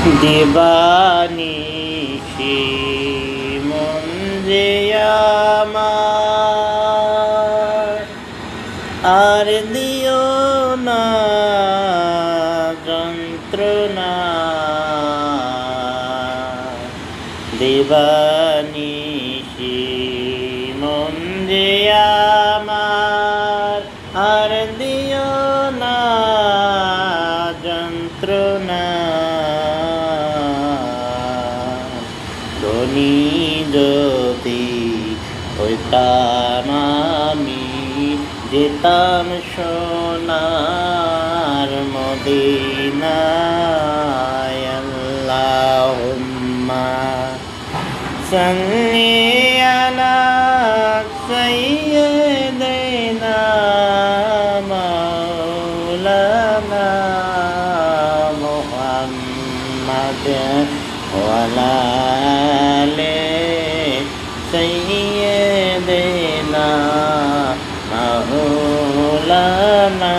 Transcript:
দিবানিশি মন যে আমার আর দিও না যন্ত্রণা দিবানিশি মন যে আমার আর দিও না যন্ত্রণা ধনী যদি হইতাম আমি যেতাম সোনার মদিনায় আল্লাহুম্মা সাল্লি আলা সাইয়্যিদিনা মাওলানা মুহাম্মাদ ওয়া আলা আলি সাইয়্যিদিনা মাওলানা